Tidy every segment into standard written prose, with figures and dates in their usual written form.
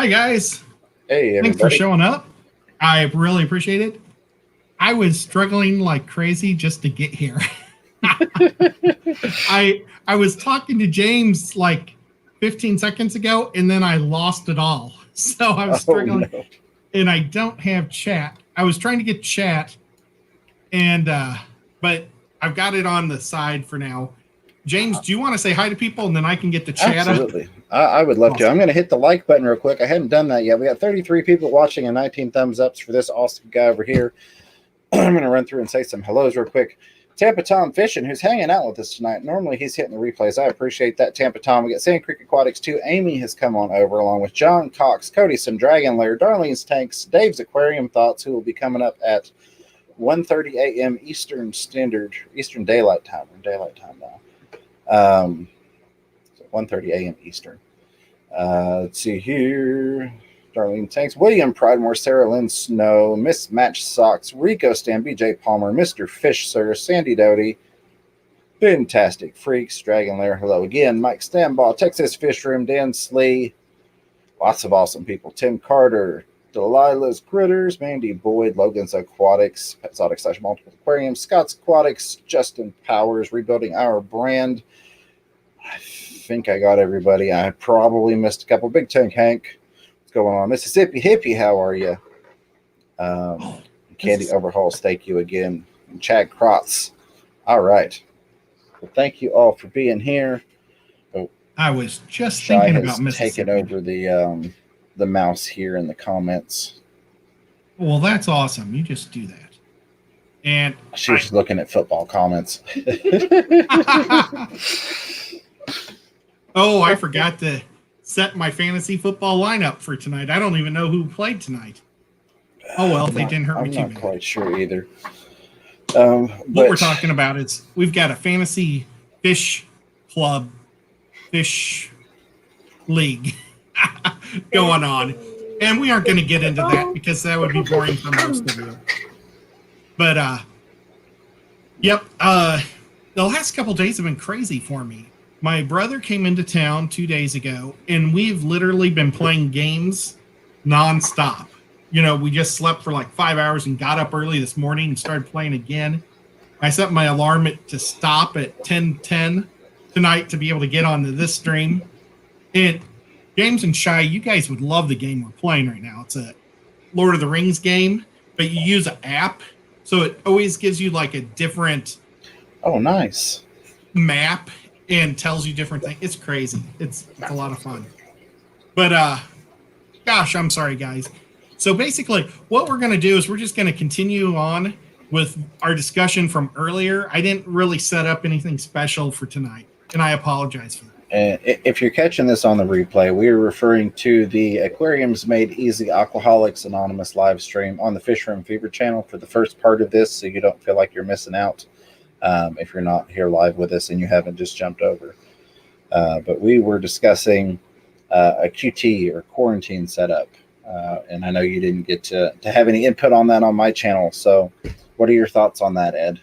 Hi, guys. Hey, Thanks for everybody. showing up. I really appreciate it. I was struggling like crazy just to get here. I was talking to James like 15 seconds ago, and then I lost it all. So I was Oh, struggling, no. and I don't have chat. I was trying to get chat, and but I've got it on the side for now. James, do you want to say hi to people, and then I can get the chat up? Absolutely. I would love to. Awesome. I'm going to hit the like button real quick. I hadn't done that yet. We got 33 people watching and 19 thumbs ups for this awesome guy over here. I'm going to run through and say some hellos real quick. Tampa Tom Fishing, who's hanging out with us tonight. Normally he's hitting the replays. I appreciate that, Tampa Tom. We got Sand Creek Aquatics too. Amy has come on over along with John Cox, Cody Some Dragon Lair, Darlene's Tanks, Dave's Aquarium Thoughts, who will be coming up at 1:30 a.m. Eastern Daylight Time. We're daylight time now. So 1:30 a.m. Eastern. Let's see here. Darlene Tanks, William Pridemore, Sarah Lynn Snow, Mismatched Socks, Rico Stan, BJ Palmer, Mr. Fish Sir, Sandy Doty, Fantastic Freaks, Dragon Lair, hello again, Mike Stambaugh, Texas Fish Room, Dan Slee, lots of awesome people, Tim Carter, Delilah's Critters, Mandy Boyd, Logan's Aquatics, Exotic / Multiple Aquariums, Scott's Aquatics, Justin Powers, Rebuilding Our Brand. I think I got everybody. I probably missed a couple. Big Tank Hank. What's going on? Mississippi Hippie, how are you? Candy Overhauls, thank you again. And Chad Krotz. All right. Well, thank you all for being here. Oh, I was just Shai thinking has about Mississippi. taken over the mouse here in the comments. Well, that's awesome. You just do that. And she was looking at football comments. Oh, I forgot to set my fantasy football lineup for tonight. I don't even know who played tonight. Oh, well, they didn't hurt me too bad. I'm not quite sure either. What we're talking about is we've got a fantasy fish club, fish league going on. And we aren't going to get into that because that would be boring for most of you. But, yep, the last couple days have been crazy for me. My brother came into town 2 days ago, and we've literally been playing games nonstop. You know, we just slept for like 5 hours and got up early this morning and started playing again. I set my alarm to stop at 10:10 tonight to be able to get onto this stream. And James and Shai, you guys would love the game we're playing right now. It's a Lord of the Rings game, but you use an app, so it always gives you like a different nice map and tells you different things. It's crazy. It's a lot of fun. But gosh, I'm sorry, guys. So basically, what we're going to do is we're just going to continue on with our discussion from earlier. I didn't really set up anything special for tonight, and I apologize for that. And if you're catching this on the replay, we are referring to the Aquariums Made Easy Aquaholics Anonymous live stream on the Fish Room Fever channel for the first part of this, so you don't feel like you're missing out if you're not here live with us and you haven't just jumped over. But we were discussing a QT or quarantine setup, and I know you didn't get to have any input on that on my channel. So what are your thoughts on that, Ed?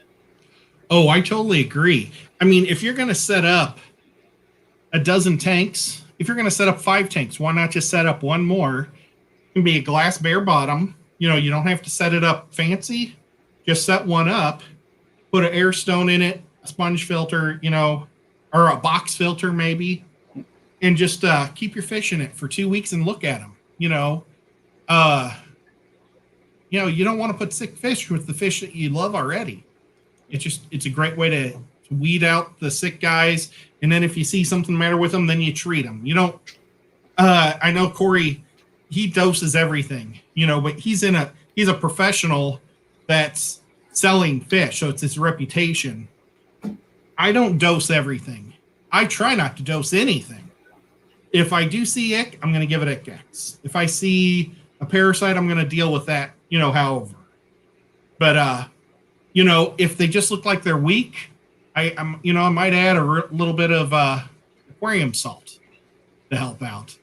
Oh, I totally agree. I mean, if you're going to set up a dozen tanks, if you're going to set up 5 tanks, why not just set up one more? It can be a glass bare bottom. You know, you don't have to set it up fancy. Just set one up, put an air stone in it, a sponge filter, you know, or a box filter maybe, and just keep your fish in it for 2 weeks and look at them. You know, you don't want to put sick fish with the fish that you love already. It's a great way to weed out the sick guys. And then if you see something the matter with them, then you treat them. You don't, I know Corey, he doses everything, you know, but he's a professional that's selling fish. So it's his reputation. I don't dose everything. I try not to dose anything. If I do see ick, I'm going to give it ICX. If I see a parasite, I'm going to deal with that, you know, however. But, you know, if they just look like they're weak, I might add a little bit of aquarium salt to help out.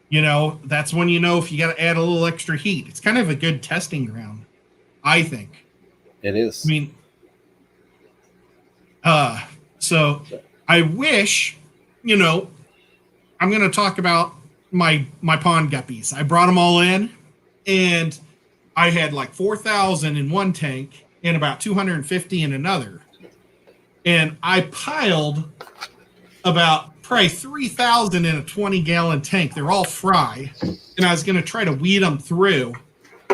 You know, that's when you know if you got to add a little extra heat. It's kind of a good testing ground, I think. It is. I mean, so I wish, you know, I'm going to talk about my pond guppies. I brought them all in, and I had like 4,000 in one tank and about 250 in another. And I piled about probably 3,000 in a 20-gallon tank. They're all fry, and I was going to try to weed them through,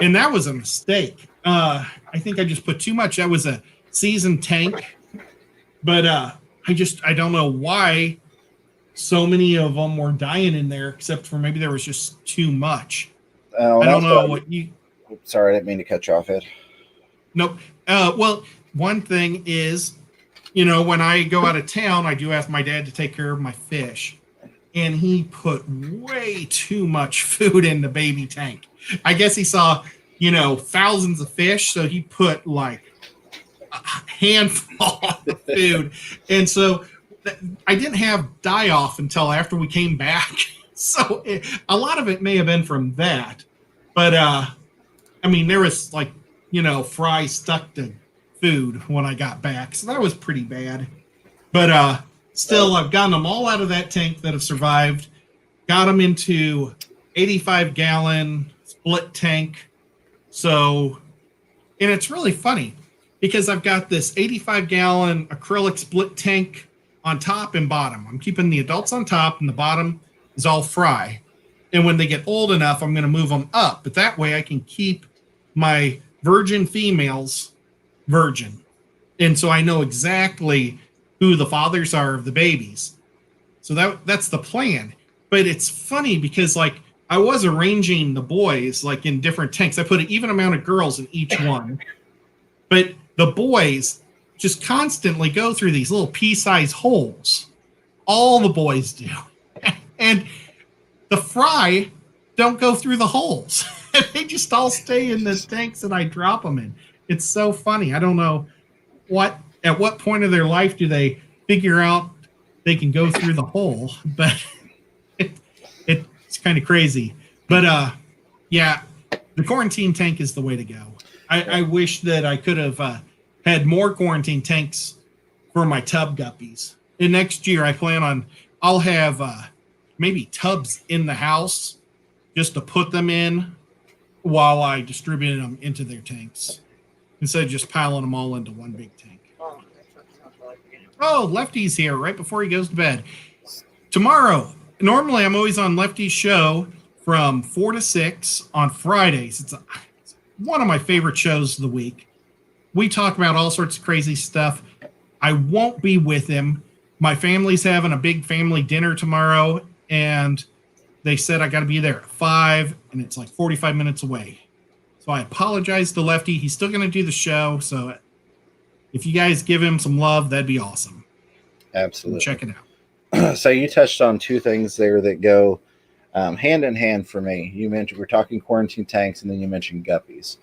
and that was a mistake. I think I just put too much. That was a seasoned tank, but I don't know why so many of them were dying in there, except for maybe there was just too much. I don't know what you. Sorry, I didn't mean to cut you off, Ed. Nope. Well, one thing is, when I go out of town, I do ask my dad to take care of my fish, and he put way too much food in the baby tank. I guess he saw, thousands of fish, so he put like a handful of food, and so I didn't have die off until after we came back. So a lot of it may have been from that, but there was like fry stuck to food when I got back, so that was pretty bad. But still, I've gotten them all out of that tank that have survived. Got them into 85-gallon split tank. So, and it's really funny because I've got this 85-gallon acrylic split tank on top and bottom. I'm keeping the adults on top, and the bottom is all fry. And when they get old enough, I'm going to move them up. But that way I can keep my virgin females virgin. And so I know exactly who the fathers are of the babies. So that's the plan. But it's funny because like I was arranging the boys like in different tanks. I put an even amount of girls in each one. But the boys just constantly go through these little pea-sized holes. All the boys do. And the fry don't go through the holes. They just all stay in the tanks that I drop them in. It's so funny. I don't know at what point of their life do they figure out they can go through the hole, but it's kind of crazy. But yeah, the quarantine tank is the way to go. I wish that I could have had more quarantine tanks for my tub guppies. And next year I'll have maybe tubs in the house just to put them in while I distribute them into their tanks instead of just piling them all into one big tank. Oh, Lefty's here right before he goes to bed. Tomorrow, normally I'm always on Lefty's show from 4 to 6 on Fridays. It's one of my favorite shows of the week. We talk about all sorts of crazy stuff. I won't be with him. My family's having a big family dinner tomorrow, and they said I got to be there at 5, and it's like 45 minutes away. So I apologize to Lefty. He's still going to do the show, so if you guys give him some love, that'd be awesome. Absolutely. Check it out. So you touched on two things there that go hand in hand for me. You mentioned we're talking quarantine tanks, and then you mentioned guppies.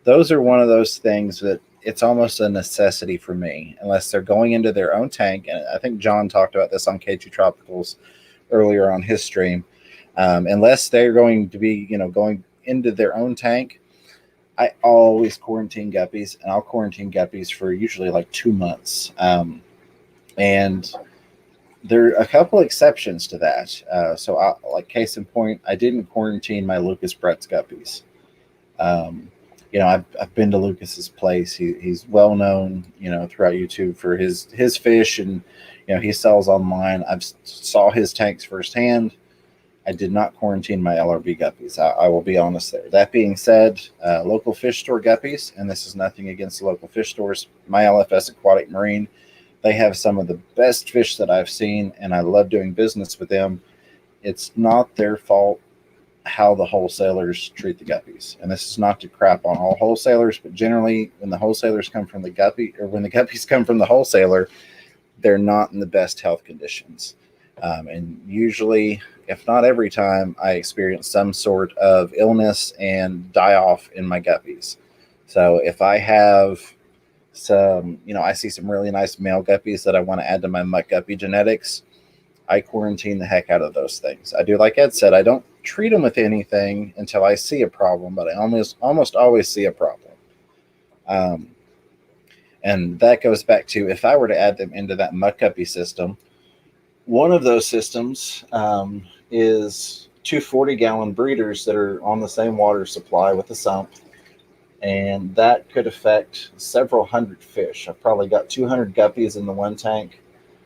Those are one of those things that it's almost a necessity for me, unless they're going into their own tank. And I think John talked about this on K2 Tropicals earlier on his stream. Unless they're going to be, going into their own tank, I always quarantine guppies, and I'll quarantine guppies for usually like 2 months. And there are a couple exceptions to that. So like case in point, I didn't quarantine my Lucas Brett's guppies. I've been to Lucas's place. He's well known, throughout YouTube for his fish, and he sells online. I've saw his tanks firsthand. I did not quarantine my LRB guppies. I will be honest there. That being said, local fish store guppies, and this is nothing against the local fish stores, my LFS Aquatic Marine, they have some of the best fish that I've seen, and I love doing business with them. It's not their fault how the wholesalers treat the guppies. And this is not to crap on all wholesalers, but generally when the wholesalers come from the guppy, or when the guppies come from the wholesaler, they're not in the best health conditions. And usually, if not every time, I experience some sort of illness and die off in my guppies. So if I have some, I see some really nice male guppies that I want to add to my muck guppy genetics, I quarantine the heck out of those things. I do, like Ed said, I don't treat them with anything until I see a problem, but I almost always see a problem. And that goes back to if I were to add them into that muck guppy system, one of those systems is two 40-gallon breeders that are on the same water supply with a sump, and that could affect several hundred fish. I've probably got 200 guppies in the one tank,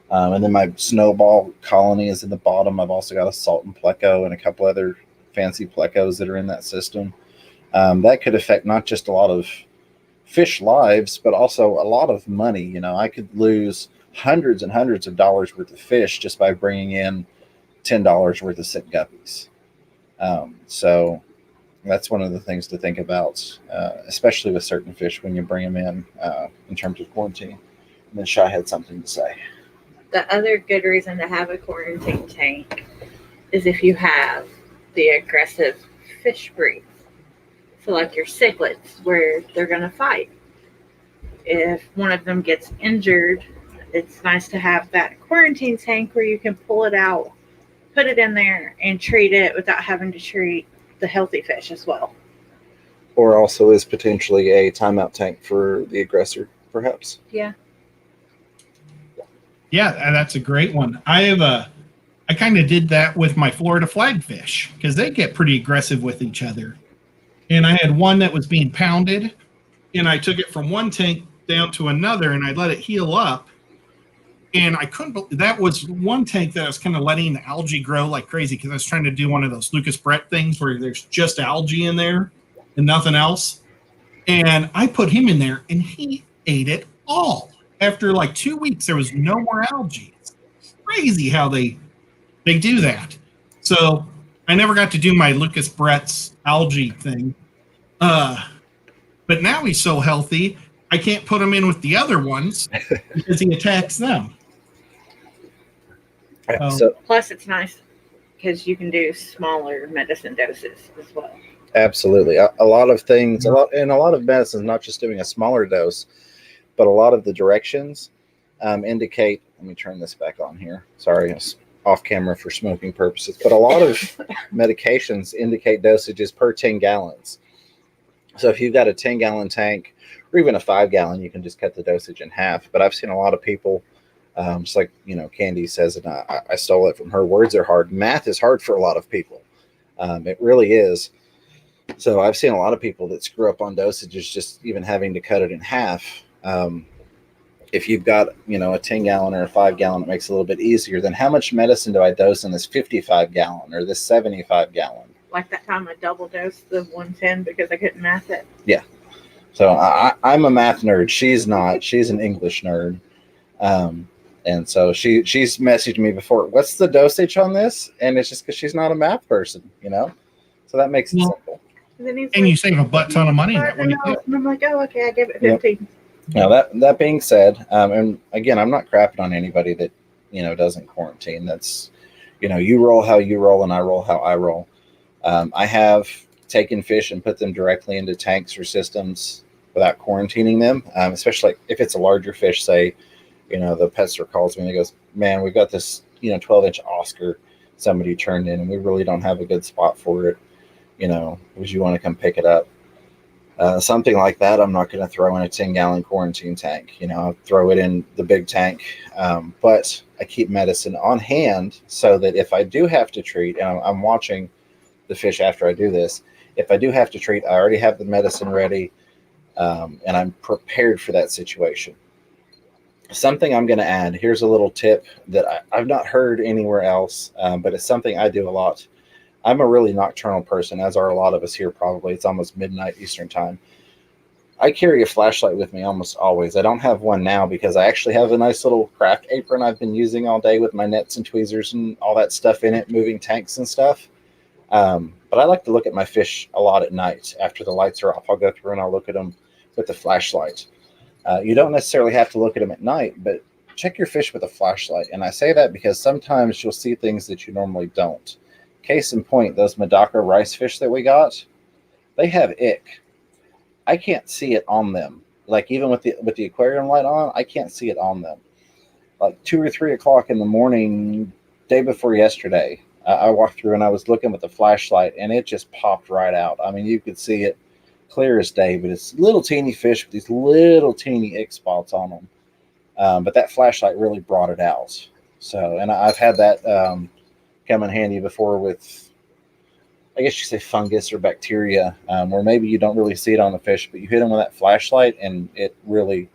and then my snowball colony is in the bottom. I've also got a Sultan pleco and a couple other fancy plecos that are in that system. That could affect not just a lot of fish lives, but also a lot of money. I could lose hundreds and hundreds of dollars worth of fish just by bringing in $10 worth of sick guppies. So that's one of the things to think about, especially with certain fish when you bring them in terms of quarantine. And then Shy had something to say. The other good reason to have a quarantine tank is if you have the aggressive fish breeds. So like your cichlids, where they're going to fight. If one of them gets injured, it's nice to have that quarantine tank where you can pull it out, put it in there, and treat it without having to treat the healthy fish as well. Or also is potentially a timeout tank for the aggressor, perhaps. Yeah. Yeah, that's a great one. I kind of did that with my Florida flagfish because they get pretty aggressive with each other. And I had one that was being pounded, and I took it from one tank down to another, and I let it heal up. And I couldn't believe that was one tank that I was kind of letting the algae grow like crazy because I was trying to do one of those Lucas Brett things where there's just algae in there and nothing else. And I put him in there, and he ate it all. After like 2 weeks, there was no more algae. It's crazy how they do that. So I never got to do my Lucas Brett's algae thing. But now he's so healthy, I can't put him in with the other ones because he attacks them. Plus, it's nice because you can do smaller medicine doses as well. Absolutely. A lot of things, a lot of medicine, not just doing a smaller dose, but a lot of the directions indicate. Let me turn this back on here. Sorry, it's off camera for smoking purposes. But a lot of medications indicate dosages per 10 gallons. So if you've got a 10-gallon tank or even a 5-gallon, you can just cut the dosage in half. But I've seen a lot of people, just like, Candy says, and I stole it from her, words are hard. Math is hard for a lot of people. It really is. So I've seen a lot of people that screw up on dosages, just even having to cut it in half. If you've got, a 10-gallon or a 5-gallon, it makes it a little bit easier. Then how much medicine do I dose in this 55-gallon or this 75-gallon? Like that time I double dosed the 110 because I couldn't math it. Yeah. So I'm a math nerd. She's not. She's an English nerd. And so she's messaged me before, what's the dosage on this? And it's just because she's not a math person, So that makes it simple. And you save a butt ton of money that way too. And I'm like, oh, okay, I give it 15. Yep. Now that being said, and again, I'm not crapping on anybody that doesn't quarantine. That's you roll how you roll, and I roll how I roll. I have taken fish and put them directly into tanks or systems without quarantining them, especially if it's a larger fish. Say, the pet store calls me and he goes, "Man, we've got this 12-inch Oscar somebody turned in, and we really don't have a good spot for it. Would you want to come pick it up?" Something like that, I'm not going to throw in a 10-gallon quarantine tank. I'll throw it in the big tank. But I keep medicine on hand so that if I do have to treat, and I'm watching the fish after I do this, if I do have to treat, I already have the medicine ready, and I'm prepared for that situation. Something I'm going to add, here's a little tip that I've not heard anywhere else, but it's something I do a lot. I'm a really nocturnal person, as are a lot of us here probably. It's almost midnight Eastern time. I carry a flashlight with me almost always. I don't have one now because I actually have a nice little craft apron I've been using all day with my nets and tweezers and all that stuff in it, moving tanks and stuff. But I like to look at my fish a lot at night. After the lights are off, I'll go through and I'll look at them with the flashlight. You don't necessarily have to look at them at night, but check your fish with a flashlight. And I say that because sometimes you'll see things that you normally don't. Case in point, those Medaka rice fish that we got, they have ick. I can't see it on them. Like even with the aquarium light on, I can't see it on them. Like 2 or 3 o'clock in the morning, day before yesterday, I walked through and I was looking with the flashlight, and it just popped right out. I mean, you could see it clear as day, but it's little teeny fish with these little teeny ick spots on them. But that flashlight really brought it out. So, and I've had that come in handy before with I guess you say fungus or bacteria, where maybe you don't really see it on the fish, but you hit them with that flashlight and it really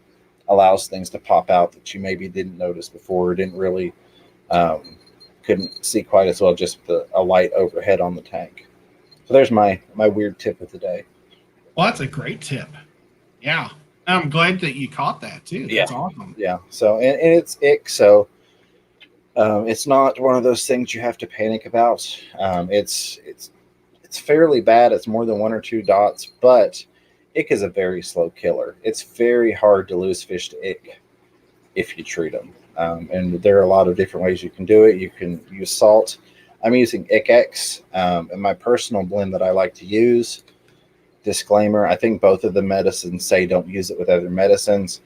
allows things to pop out that you maybe didn't notice before, or didn't really couldn't see quite as well just with a light overhead on the tank. So there's my weird tip of the day. Well, that's a great tip. Yeah. I'm glad that you caught that too. That's awesome. Yeah. So, and it's ick. So it's not one of those things you have to panic about. It's fairly bad. It's more than 1 or 2 dots, but ick is a very slow killer. It's very hard to lose fish to ick if you treat them. And there are a lot of different ways you can do it. You can use salt. I'm using IckX, and my personal blend that I like to use. Disclaimer, I think both of the medicines say don't use it with other medicines.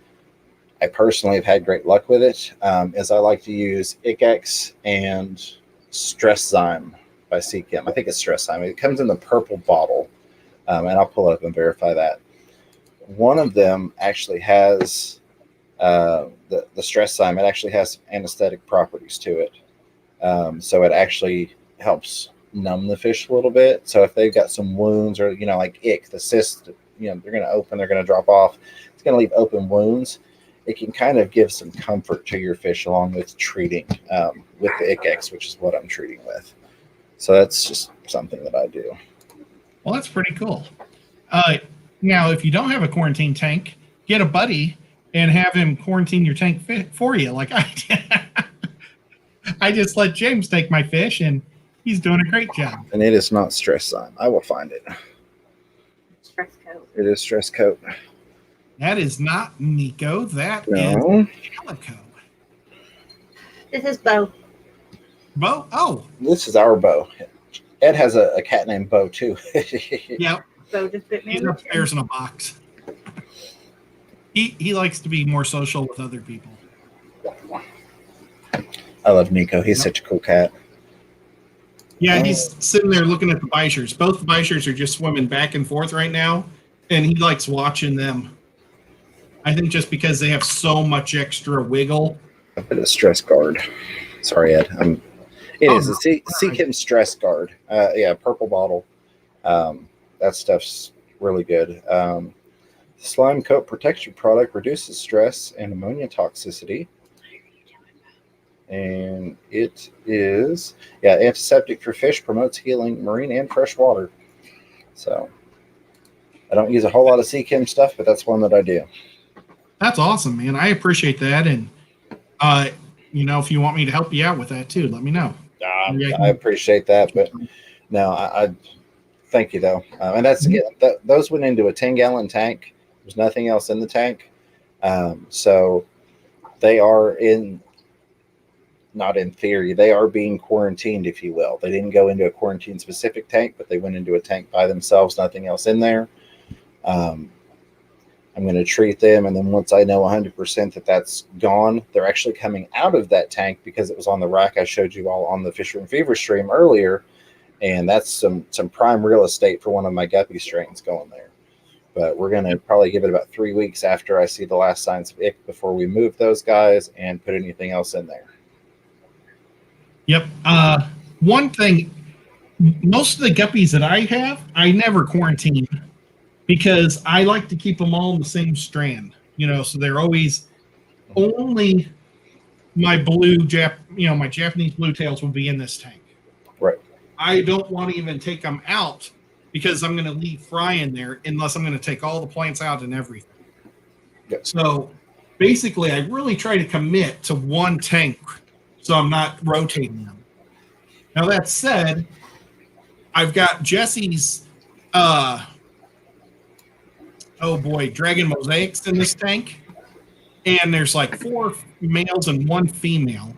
I personally have had great luck with it, as I like to use IckX and Stress Zyme by Seachem. I think it's Stress Zyme. It comes in the purple bottle, and I'll pull it up and verify that. One of them actually has the Stress Zyme. It actually has anesthetic properties to it, so it actually helps numb the fish a little bit. So if they've got some wounds, or like ick, the cyst, they're going to open, they're going to drop off, it's going to leave open wounds. It can kind of give some comfort to your fish along with treating with the IckX, which is what I'm treating with. So that's just something that I do. Well, that's pretty cool. Now, if you don't have a quarantine tank, get a buddy and have him quarantine your tank for you, like I did. I just let James take my fish, and he's doing a great job. And it is not Stress Zyme. I will find it. Stress coat. It is Stress Coat. That is not Nico. That is Calico. This is Bo. Bo? Oh. This is our Bo. Ed has a cat named Bo, too. Yep. Bo just bit me. He's upstairs in a box. He likes to be more social with other people. I love Nico. He's such a cool cat. Yeah, he's sitting there looking at the Bichers. Both the Bichers are just swimming back and forth right now, and he likes watching them. I think just because they have so much extra wiggle. A bit of Stress Guard. Sorry, Ed. It is a Seachem Stress Guard. Purple bottle. That stuff's really good. Slime Coat Protection Product reduces stress and ammonia toxicity. And it is, antiseptic for fish, promotes healing, marine and fresh water. So I don't use a whole lot of Seachem stuff, but that's one that I do. That's awesome, man. I appreciate that. And, if you want me to help you out with that too, let me know. I appreciate that, but no, I thank you though. And that's again, those went into a 10-gallon tank. There's nothing else in the tank. So they are not in theory, they are being quarantined, if you will. They didn't go into a quarantine specific tank, but they went into a tank by themselves, nothing else in there. I'm going to treat them, and then once I know 100% that that's gone, they're actually coming out of that tank because it was on the rack I showed you all on the Fisher and Fever stream earlier, and that's some prime real estate for one of my guppy strains going there. But we're going to probably give it about 3 weeks after I see the last signs of ick before we move those guys and put anything else in there. Yep. One thing, most of the guppies that I have, I never quarantine because I like to keep them all in the same strand, so they're always only my my Japanese blue tails will be in this tank. Right. I don't want to even take them out because I'm going to leave fry in there unless I'm going to take all the plants out and everything. Yep. So basically I really try to commit to one tank so I'm not rotating them. Now that said, I've got Jesse's dragon mosaics in this tank, and there's like 4 males and 1 female,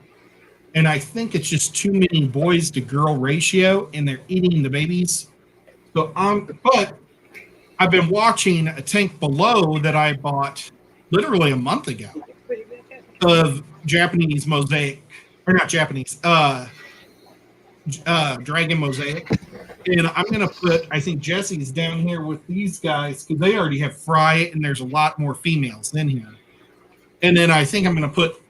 and I think it's just too many boys to girl ratio, and they're eating the babies. So but I've been watching a tank below that I bought literally a month ago of Japanese mosaic, or not Japanese, dragon mosaic. And I'm going to put, I think Jesse's down here with these guys because they already have fry, and there's a lot more females in here. And then I think I'm going to put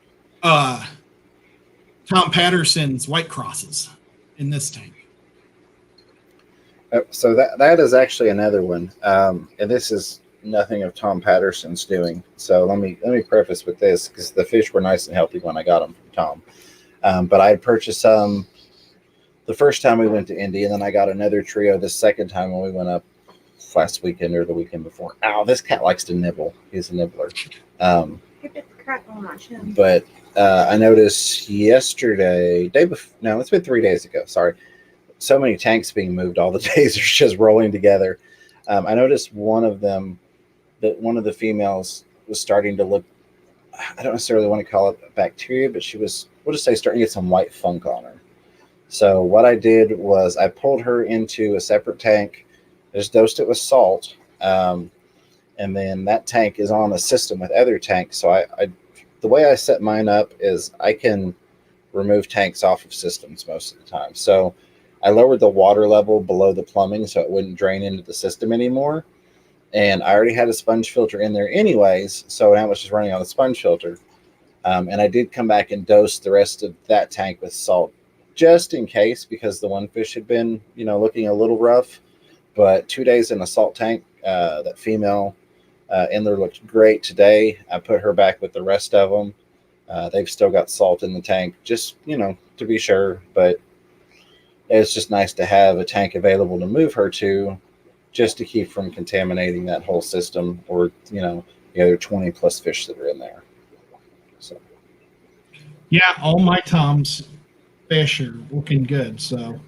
Tom Patterson's white crosses in this tank. So that is actually another one, and this is nothing of Tom Patterson's doing. So let me preface with this because the fish were nice and healthy when I got them from Tom. But I had purchased some the first time we went to Indy, and then I got another trio the second time when we went up last weekend or the weekend before. Ow, this cat likes to nibble. He's a nibbler. But I noticed yesterday, it's been 3 days ago. Sorry. So many tanks being moved, all the days are just rolling together. I noticed one of them, that one of the females was starting to look, I don't necessarily want to call it bacteria, but we'll just say starting to get some white funk on her. So what I did was I pulled her into a separate tank, just dosed it with salt, and then that tank is on a system with other tanks. So the way I set mine up is I can remove tanks off of systems most of the time. So I lowered the water level below the plumbing so it wouldn't drain into the system anymore. And I already had a sponge filter in there anyways, so now it's just running on the sponge filter. And I did come back and dose the rest of that tank with salt, just in case, because the one fish had been, looking a little rough. But 2 days in a salt tank, that female in there looked great today. I put her back with the rest of them. They've still got salt in the tank, just, to be sure. But it's just nice to have a tank available to move her to, just to keep from contaminating that whole system or, the other 20 plus fish that are in there. So, yeah, all my Tom's fish are looking good. So,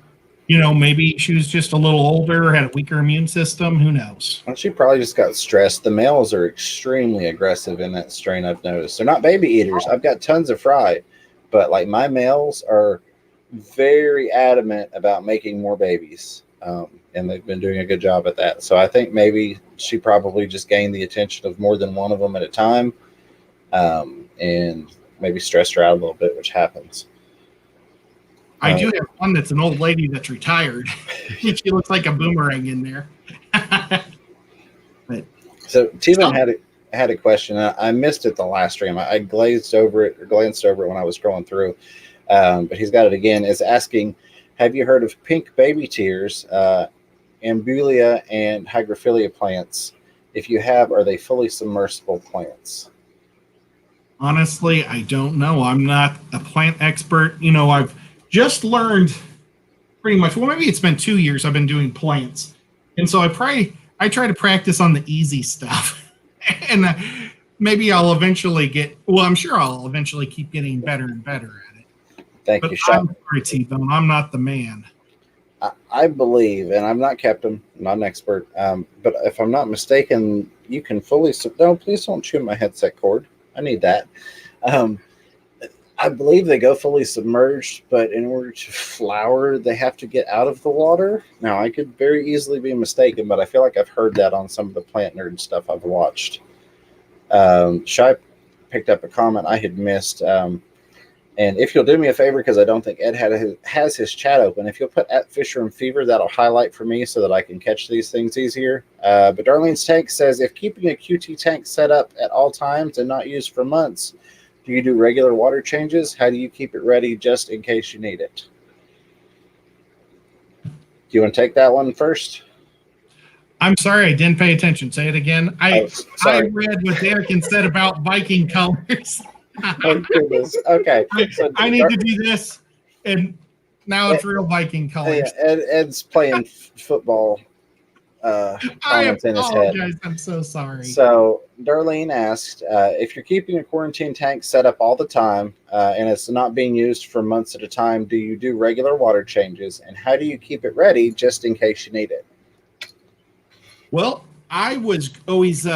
maybe she was just a little older, had a weaker immune system. Who knows? Well, she probably just got stressed. The males are extremely aggressive in that strain, I've noticed. They're not baby eaters. I've got tons of fry, but like my males are very adamant about making more babies. And they've been doing a good job at that. So I think maybe she probably just gained the attention of more than one of them at a time, and maybe stressed her out a little bit, which happens. I do have one that's an old lady that's retired. She looks like a boomerang in there. So T-Man had a question. I missed it the last stream. I glanced over it when I was scrolling through. But he's got it again. Is asking, have you heard of pink baby tears, ambulia, and hygrophila plants? If you have, are they fully submersible plants? Honestly, I don't know. I'm not a plant expert. I've just learned pretty much. Well, maybe it's been 2 years I've been doing plants, and so I try to practice on the easy stuff, and maybe I'll eventually get. Well, I'm sure I'll eventually keep getting better and better at it. Thank you, Sean. I'm sorry, T-Bone. I'm not the man. I believe, and I'm not Captain, I'm not an expert, but if I'm not mistaken, you can fully. No, please don't chew my headset cord. I need that. I believe they go fully submerged, but in order to flower, they have to get out of the water. Now, I could very easily be mistaken, but I feel like I've heard that on some of the plant nerd stuff I've watched. Shy picked up a comment I had missed. And if you'll do me a favor, because I don't think Ed has his chat open, if you'll put at Fisher and Fever, that'll highlight for me so that I can catch these things easier. But Darlene's tank says, if keeping a QT tank set up at all times and not used for months, do you do regular water changes? How do you keep it ready just in case you need it? Do you want to take that one first? I'm sorry, I didn't pay attention. Say it again. I read what Derek said about Viking colors. Oh, goodness. Okay. I need to do this, and now it's real Viking colors. Ed's playing football comments in his head. I'm so sorry. So Darlene asked, if you're keeping a quarantine tank set up all the time and it's not being used for months at a time, do you do regular water changes? And how do you keep it ready just in case you need it? Well, I was always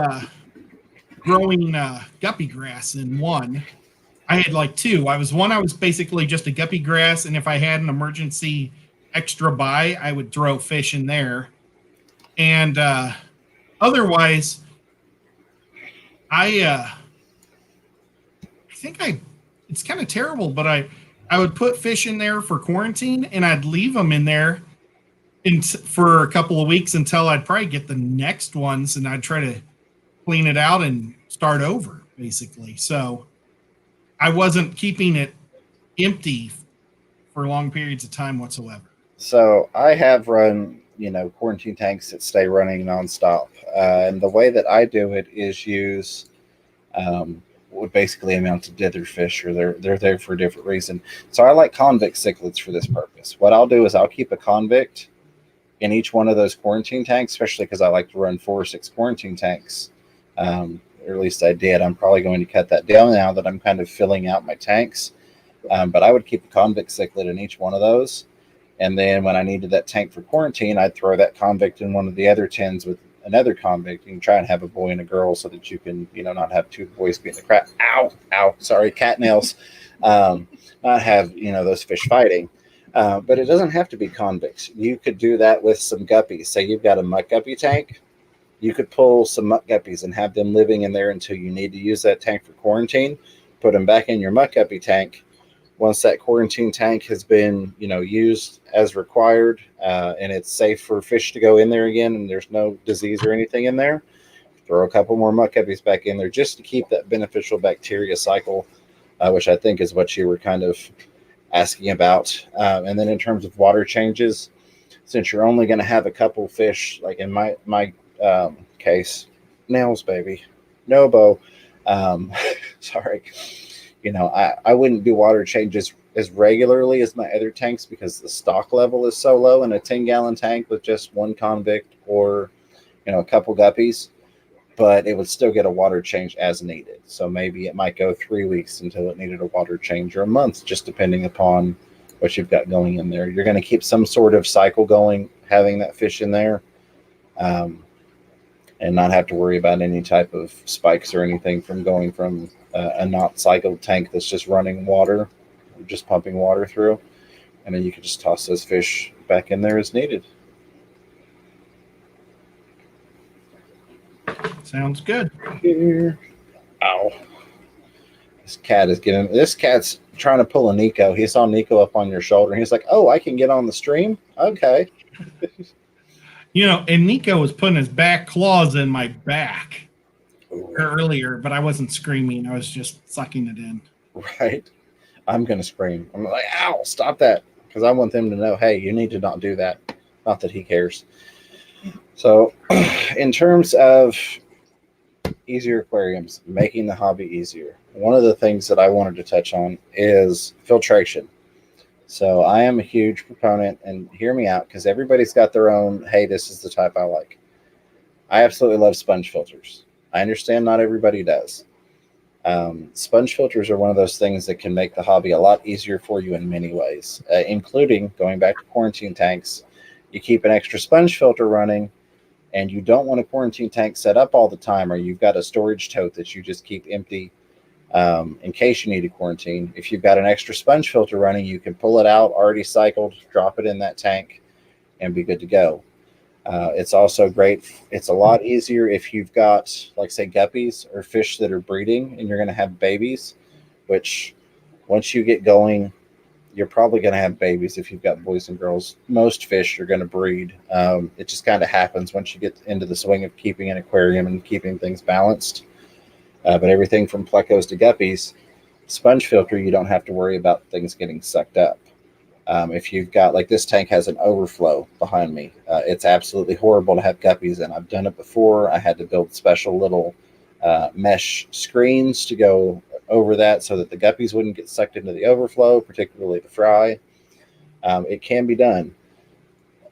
growing guppy grass in one. I had like two. I was basically just a guppy grass, and if I had an emergency extra buy, I would throw fish in there. And otherwise, I think it's kind of terrible, but I would put fish in there for quarantine, and I'd leave them in there for a couple of weeks until I'd probably get the next ones, and I'd try to clean it out and start over, basically. So I wasn't keeping it empty for long periods of time whatsoever. So I have run quarantine tanks that stay running nonstop. And the way that I do it is use what would basically amount to dither fish, or they're there for a different reason. So I like convict cichlids for this purpose. What I'll do is I'll keep a convict in each one of those quarantine tanks, especially because I like to run 4 or 6 quarantine tanks. Or at least I did. I'm probably going to cut that down now that I'm kind of filling out my tanks. But I would keep a convict cichlid in each one of those. And then when I needed that tank for quarantine, I'd throw that convict in one of the other tins with another convict. You can try and have a boy and a girl so that you can, not have 2 boys beating the crap. Ow, sorry, cat nails. Not have, those fish fighting. But it doesn't have to be convicts. You could do that with some guppies. Say you've got a muck guppy tank. You could pull some muck guppies and have them living in there until you need to use that tank for quarantine. Put them back in your muck guppy tank. Once that quarantine tank has been, used as required, and it's safe for fish to go in there again, and there's no disease or anything in there, throw a couple more muck guppies back in there just to keep that beneficial bacteria cycle, which I think is what you were kind of asking about. And then in terms of water changes, since you're only going to have a couple fish, like in my case, nails, baby, no bow. Sorry. I wouldn't do water changes as regularly as my other tanks because the stock level is so low in a 10-gallon tank with just 1 convict or, a couple guppies, but it would still get a water change as needed. So maybe it might go 3 weeks until it needed a water change, or a month, just depending upon what you've got going in there. You're going to keep some sort of cycle going, having that fish in there, and not have to worry about any type of spikes or anything from going from a not cycled tank that's just running water, just pumping water through. And then you can just toss those fish back in there as needed. Sounds good. Here. Ow. This cat's trying to pull a Nico. He saw Nico up on your shoulder. And he's like, oh, I can get on the stream? Okay. And Nico was putting his back claws in my back Ooh. Earlier, but I wasn't screaming. I was just sucking it in. Right. I'm going to scream. I'm like, ow, stop that. Because I want them to know, hey, you need to not do that. Not that he cares. So in terms of easier aquariums, making the hobby easier, one of the things that I wanted to touch on is filtration. So I am a huge proponent, and hear me out, because everybody's got their own, hey, this is the type I like. I absolutely love sponge filters. I understand not everybody does. Sponge filters are one of those things that can make the hobby a lot easier for you in many ways, including going back to quarantine tanks. You keep an extra sponge filter running, and you don't want a quarantine tank set up all the time, or you've got a storage tote that you just keep empty in case you need to quarantine. If you've got an extra sponge filter running, you can pull it out, already cycled, drop it in that tank, and be good to go. It's also great. It's a lot easier if you've got, like, say, guppies or fish that are breeding and you're going to have babies, which once you get going, you're probably going to have babies if you've got boys and girls. Most fish are going to breed. It just kind of happens once you get into the swing of keeping an aquarium and keeping things balanced. But everything from plecos to guppies, sponge filter, you don't have to worry about things getting sucked up. If you've got, like, this tank has an overflow behind me, it's absolutely horrible to have guppies in. I've done it before. I had to build special little mesh screens to go over that so that the guppies wouldn't get sucked into the overflow, particularly the fry. It can be done.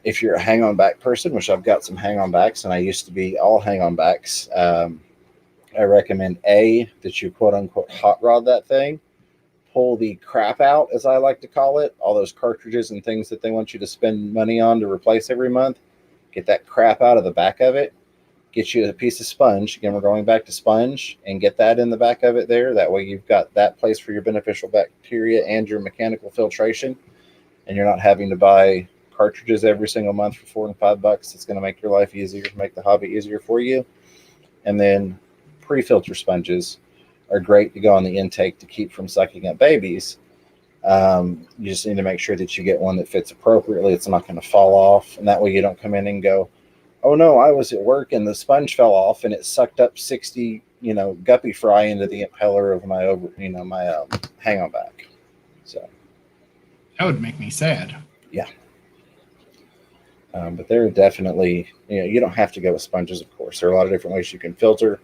If you're a hang-on back person, which I've got some hang-on backs, and I used to be all hang-on backs, I recommend that you quote-unquote hot rod that thing, pull the crap out, as I like to call it, all those cartridges and things that they want you to spend money on to replace every month. Get that crap out of the back of it. Get you a piece of sponge. Again, we're going back to sponge, and get that in the back of it there. That way you've got that place for your beneficial bacteria and your mechanical filtration, and you're not having to buy cartridges every single month for $4 and $5. It's going to make your life easier, make the hobby easier for you. And then pre-filter sponges are great to go on the intake to keep from sucking up babies. You just need to make sure that you get one that fits appropriately. It's not going to fall off, and that way you don't come in and go, oh no, I was at work and the sponge fell off and it sucked up 60, guppy fry into the impeller of my hang-on back. So that would make me sad. Yeah. But there are definitely, you don't have to go with sponges, of course. There are a lot of different ways you can filter.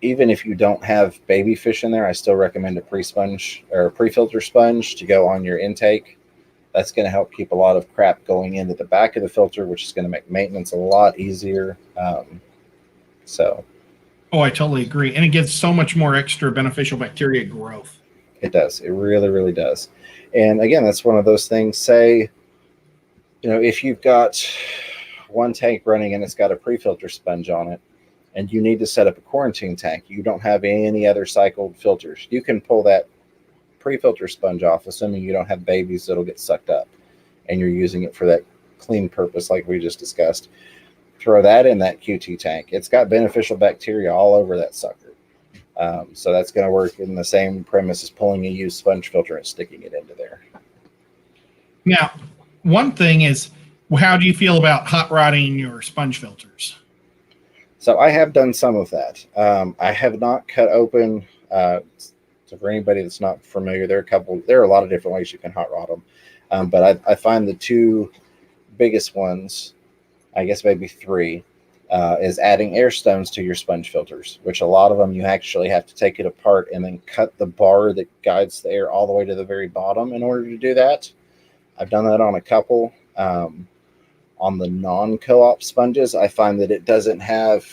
Even if you don't have baby fish in there, I still recommend a pre-sponge or a pre-filter sponge to go on your intake. That's going to help keep a lot of crap going into the back of the filter, which is going to make maintenance a lot easier. Oh, I totally agree. And it gives so much more extra beneficial bacteria growth. It does. It really, really does. And again, that's one of those things. Say, if you've got one tank running and it's got a pre-filter sponge on it, and you need to set up a quarantine tank, you don't have any other cycled filters, you can pull that pre-filter sponge off, assuming you don't have babies that'll get sucked up, and you're using it for that clean purpose like we just discussed. Throw that in that QT tank. It's got beneficial bacteria all over that sucker. So that's going to work in the same premise as pulling a used sponge filter and sticking it into there. Now, one thing is, how do you feel about hot rodding your sponge filters? So I have done some of that. I have not cut open. So for anybody that's not familiar, there are a lot of different ways you can hot rod them. But I find the two biggest ones, I guess maybe three, is adding air stones to your sponge filters, which a lot of them you actually have to take it apart and then cut the bar that guides the air all the way to the very bottom in order to do that. I've done that on a couple. On the non-co-op sponges, I find that it doesn't have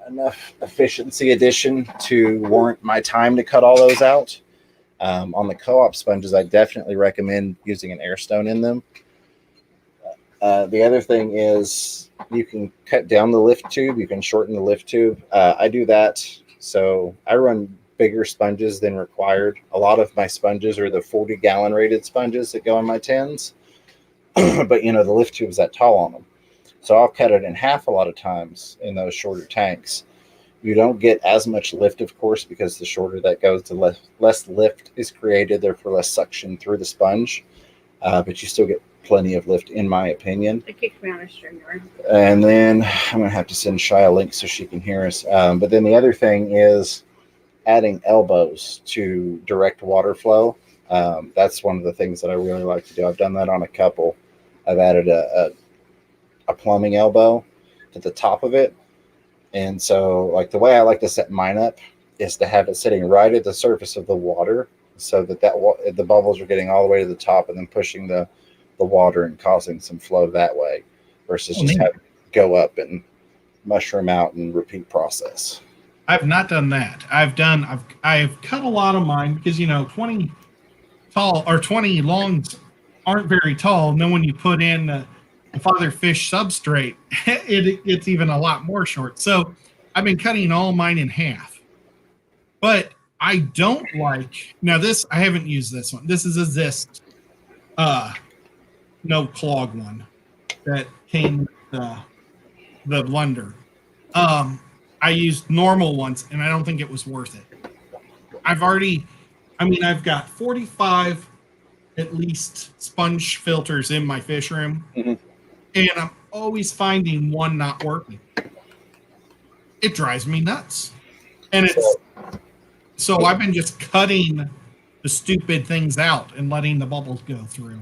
enough efficiency addition to warrant my time to cut all those out. On the co-op sponges, I definitely recommend using an air stone in them. The other thing is you can cut down the lift tube. You can shorten the lift tube. I do that. So I run bigger sponges than required. A lot of my sponges are the 40-gallon rated sponges that go in my tins. But, the lift tube is that tall on them. So I'll cut it in half a lot of times in those shorter tanks. You don't get as much lift, of course, because the shorter that goes, the less lift is created, therefore less suction through the sponge. But you still get plenty of lift, in my opinion. It kicked me on a streamer. And then I'm going to have to send Shy a link so she can hear us. But then the other thing is adding elbows to direct water flow. That's one of the things that I really like to do. I've done that on a couple. I've added a plumbing elbow to the top of it. And so, like, the way I like to set mine up is to have it sitting right at the surface of the water so that the bubbles are getting all the way to the top and then pushing the water and causing some flow that way versus just having it go up and mushroom out and repeat process. I've not done that. I've cut a lot of mine because 20 tall or 20 longs aren't very tall. And then when you put in the father fish substrate, it's even a lot more short. So I've been cutting all mine in half. But I don't like this. I haven't used this one. This is a Zist no clog one that came with the blender. I used normal ones, and I don't think it was worth it. I've got 45 at least sponge filters in my fish room, and I'm always finding one not working. It drives me nuts. And so I've been just cutting the stupid things out and letting the bubbles go through.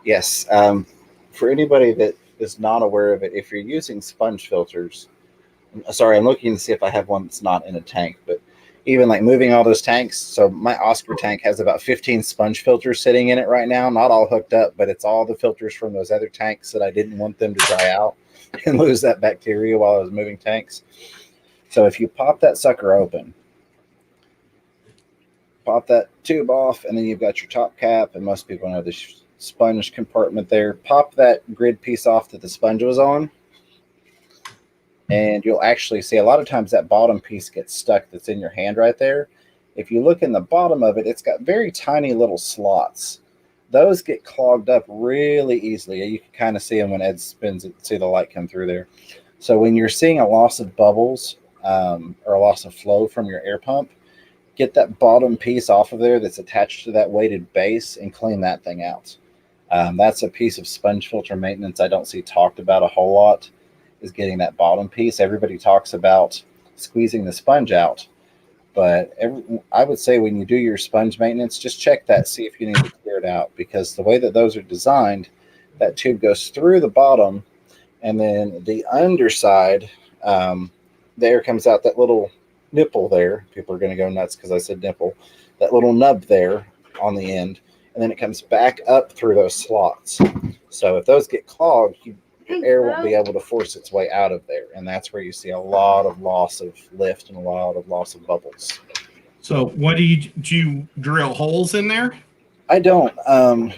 Yes. For anybody that is not aware of it, if you're using sponge filters, sorry, I'm looking to see if I have one that's not in a tank, but even like moving all those tanks. So my Oscar tank has about 15 sponge filters sitting in it right now, not all hooked up, but it's all the filters from those other tanks that I didn't want them to dry out and lose that bacteria while I was moving tanks. So if you pop that sucker open, pop that tube off, and then you've got your top cap, and most people know the sponge compartment there. Pop that grid piece off that the sponge was on, and you'll actually see a lot of times that bottom piece gets stuck that's in your hand right there. If you look in the bottom of it, it's got very tiny little slots. Those get clogged up really easily. You can kind of see them when Ed spins it, see the light come through there. So when you're seeing a loss of bubbles or a loss of flow from your air pump, get that bottom piece off of there that's attached to that weighted base and clean that thing out. That's a piece of sponge filter maintenance I don't see talked about a whole lot, is getting that bottom piece. Everybody talks about squeezing the sponge out, but I would say when you do your sponge maintenance, just check that, see if you need to clear it out, because the way that those are designed, That tube goes through the bottom, and then the underside, the air comes out that little nipple there. People are going to go nuts because I said nipple. That little nub there on the end, and then it comes back up through those slots. So if those get clogged, air won't be able to force its way out of there, and that's where you see a lot of loss of lift and a lot of loss of bubbles. So what do you drill holes in there? I don't.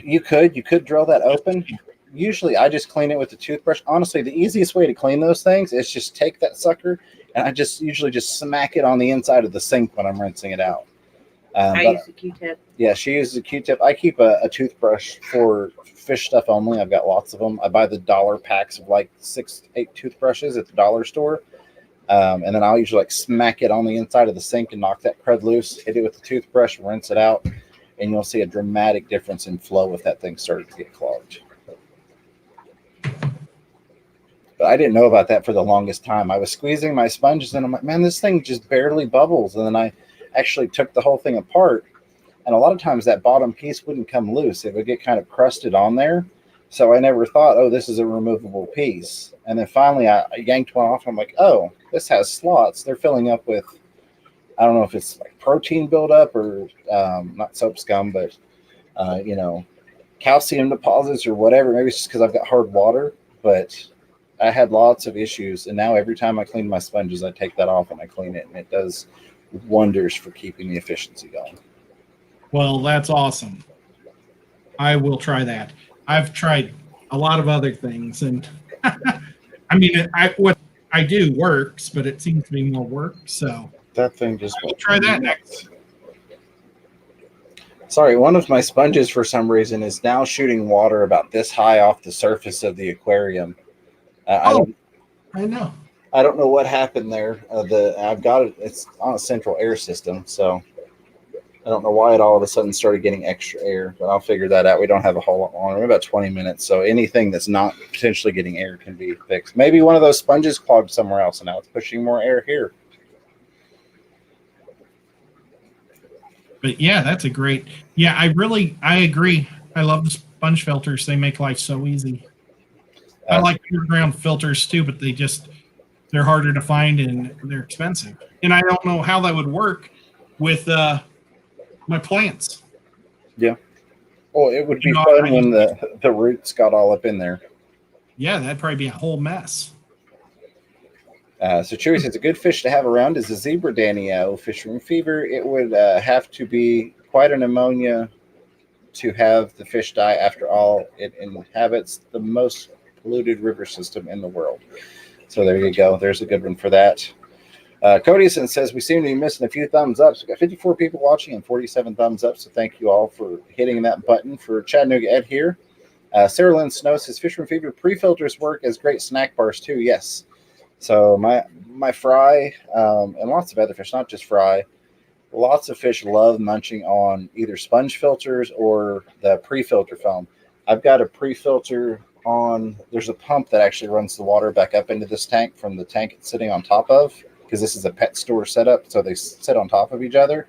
You could drill that open. Usually I just clean it with a toothbrush. Honestly, the easiest way to clean those things is just take that sucker, and I just usually just smack it on the inside of the sink when I'm rinsing it out. I use a Q-tip. Yeah, she uses a Q-tip. I keep a toothbrush for fish stuff only. I've got lots of them. I buy the dollar packs of like 6-8 toothbrushes at the dollar store. And then I'll usually like smack it on the inside of the sink and knock that crud loose, hit it with the toothbrush, rinse it out, and you'll see a dramatic difference in flow if that thing started to get clogged. But I didn't know about that for the longest time. I was squeezing my sponges and I'm like, man, this thing just barely bubbles. And then I actually took the whole thing apart. And a lot of times that bottom piece wouldn't come loose. It would get kind of crusted on there. So I never thought, oh, this is a removable piece. And then finally I yanked one off. I'm like, oh, this has slots. They're filling up with, I don't know if it's like protein buildup or not soap scum, but, calcium deposits or whatever. Maybe it's just because I've got hard water. But I had lots of issues. And now every time I clean my sponges, I take that off and I clean it. And it does wonders for keeping the efficiency going. Well, that's awesome. I will try that. I've tried a lot of other things, and I mean, what I do works, but it seems to be more work. So that thing just I'll try that next. Sorry, one of my sponges for some reason is now shooting water about this high off the surface of the aquarium. I know. I don't know what happened there. I've got it. It's on a central air system, so I don't know why it all of a sudden started getting extra air. But I'll figure that out. We don't have a whole lot longer. We're about 20 minutes, so anything that's not potentially getting air can be fixed. Maybe one of those sponges clogged somewhere else, and now it's pushing more air here. But yeah, that's a great. Yeah, I agree. I love the sponge filters. They make life so easy. I like underground filters too, but they're harder to find and they're expensive. And I don't know how that would work with my plants. Yeah. Well, it would be fun when the roots got all up in there. Yeah, that'd probably be a whole mess. So Chewy says a good fish to have around is a zebra danio, fisherman fever. It would have to be quite an ammonia to have the fish die. After all, it inhabits the most polluted river system in the world. So there you go. There's a good one for that. Codyson says we seem to be missing a few thumbs up. So we've got 54 people watching and 47 thumbs up. So thank you all for hitting that button. For Chattanooga Ed here. Sarah Lynn Snow says fisherman fever pre-filters work as great snack bars too. Yes. So my fry and lots of other fish, not just fry, lots of fish love munching on either sponge filters or the pre-filter foam. I've got a pre-filter on. There's a pump that actually runs the water back up into this tank from the tank it's sitting on top of, because this is a pet store setup, so they sit on top of each other.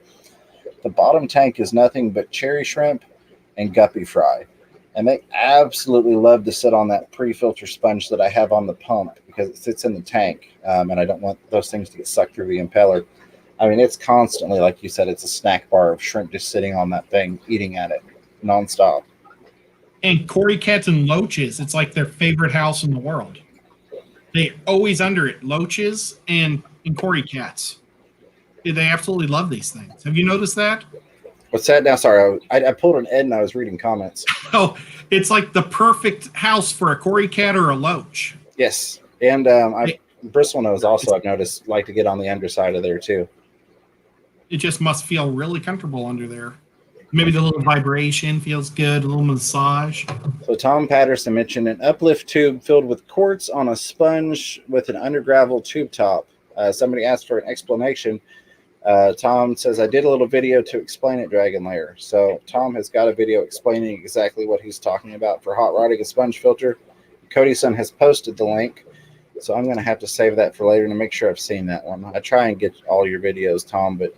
The bottom tank is nothing but cherry shrimp and guppy fry. And they absolutely love to sit on that pre-filter sponge that I have on the pump because it sits in the tank, and I don't want those things to get sucked through the impeller. I mean, it's constantly, like you said, it's a snack bar of shrimp just sitting on that thing, eating at it nonstop. And Cory cats and loaches, it's like their favorite house in the world. They're always under it, loaches and Cory cats. They absolutely love these things. Have you noticed that? What's that now? Sorry, I pulled an Ed and I was reading comments. Oh, it's like the perfect house for a Cory cat or a loach. Yes, and Bristle nose also, I've noticed, like to get on the underside of there too. It just must feel really comfortable under there. Maybe the little vibration feels good, a little massage. So Tom Patterson mentioned an uplift tube filled with quartz on a sponge with an undergravel tube top. Somebody asked for an explanation. Tom says, I did a little video to explain it, Dragon Lair. So Tom has got a video explaining exactly what he's talking about for hot rodding a sponge filter. Codyson has posted the link, so I'm going to have to save that for later to make sure I've seen that one. I try and get all your videos, Tom, but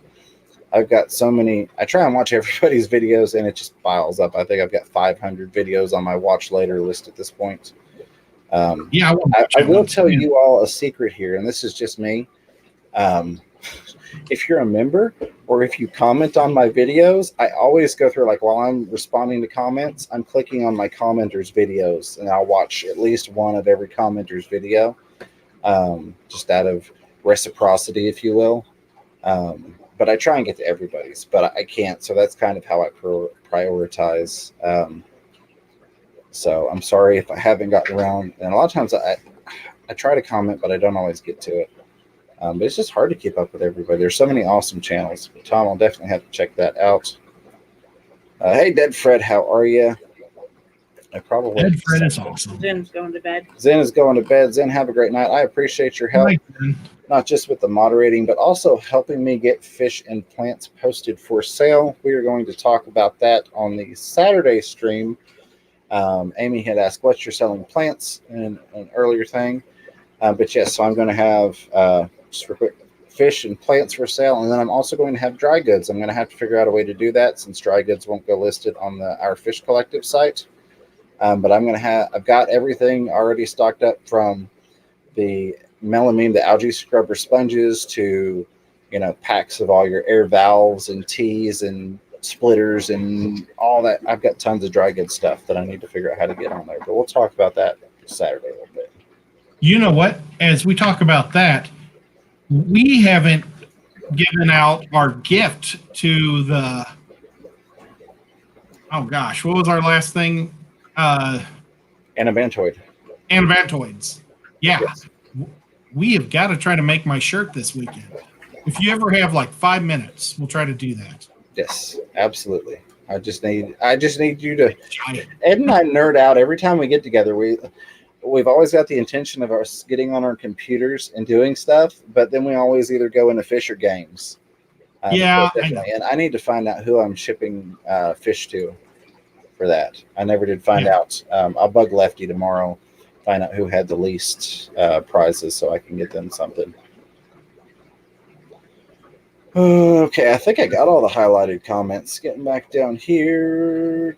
I've got so many. I try and watch everybody's videos, and it just piles up. I think I've got 500 videos on my watch later list at this point. Yeah, I will tell you all a secret here, and this is just me. If you're a member or if you comment on my videos, I always go through, like, while I'm responding to comments, I'm clicking on my commenters' videos, and I'll watch at least one of every commenter's video, just out of reciprocity, if you will. But I try and get to everybody's, but I can't. So that's kind of how I prioritize. So I'm sorry if I haven't gotten around. And a lot of times I try to comment, but I don't always get to it. But it's just hard to keep up with everybody. There's so many awesome channels. Tom, I'll definitely have to check that out. Hey, Dead Fred, how are you? Dead Fred is awesome. Zen's going to bed. Zen is going to bed. Zen, have a great night. I appreciate your help, not just with the moderating, but also helping me get fish and plants posted for sale. We are going to talk about that on the Saturday stream. Amy had asked, what's your selling plants in an earlier thing. But yes, so I'm going to have just for quick fish and plants for sale. And then I'm also going to have dry goods. I'm going to have to figure out a way to do that since dry goods won't go listed on our Fish Collective site. But I've got everything already stocked up, from the melamine, the algae scrubber sponges, to, packs of all your air valves and teas and splitters and all that. I've got tons of dry goods stuff that I need to figure out how to get on there. But we'll talk about that Saturday a little bit. You know what? As we talk about that, we haven't given out our gift to the, oh gosh, what was our last thing? Anabantoid. Anabantoids. Yeah. Yes. We have got to try to make my shirt this weekend. If you ever have like 5 minutes, we'll try to do that. Yes, absolutely. I just need you to. Ed and I nerd out every time we get together. We've always got the intention of us getting on our computers and doing stuff, but then we always either go into fish or games. Yeah, definitely. And I need to find out who I'm shipping fish to for that. I never did find out. I'll bug Lefty tomorrow, find out who had the least prizes so I can get them something. Okay, I think I got all the highlighted comments. Getting back down here.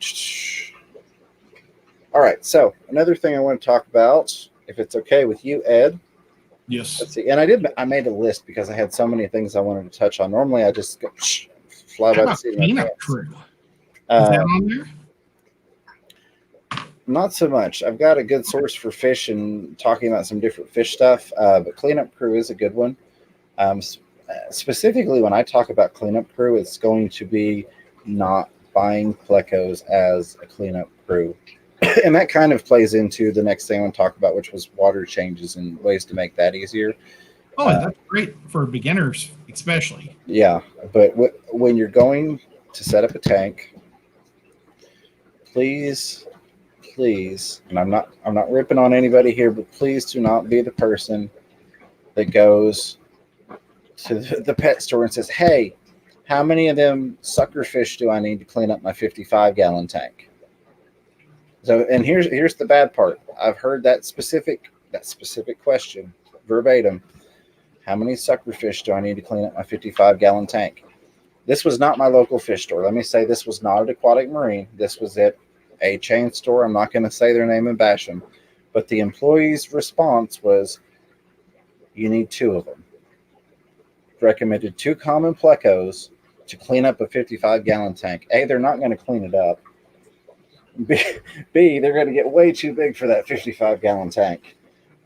All right, so another thing I want to talk about, if it's okay with you, Ed. Yes. Let's see. And I made a list because I had so many things I wanted to touch on. Normally, I just go fly by the seat of my pants. Crew? Is that on there? Not so much. I've got a good source for fish and talking about some different fish stuff, but Cleanup Crew is a good one. Specifically, when I talk about Cleanup Crew, it's going to be not buying plecos as a cleanup crew. And that kind of plays into the next thing I want to talk about, which was water changes and ways to make that easier. Oh, that's great for beginners, especially. Yeah, but when you're going to set up a tank, please, and I'm not ripping on anybody here, but please do not be the person that goes to the pet store and says, "Hey, how many of them sucker fish do I need to clean up my 55-gallon tank?" So, and here's the bad part. I've heard that specific question verbatim. How many sucker fish do I need to clean up my 55-gallon tank? This was not my local fish store. Let me say this was not at Aquatic Marine. This was at a chain store. I'm not going to say their name and bash them. But the employee's response was, you need 2 of them. Recommended 2 common plecos to clean up a 55-gallon tank. A, they're not going to clean it up. B, they're going to get way too big for that 55-gallon tank.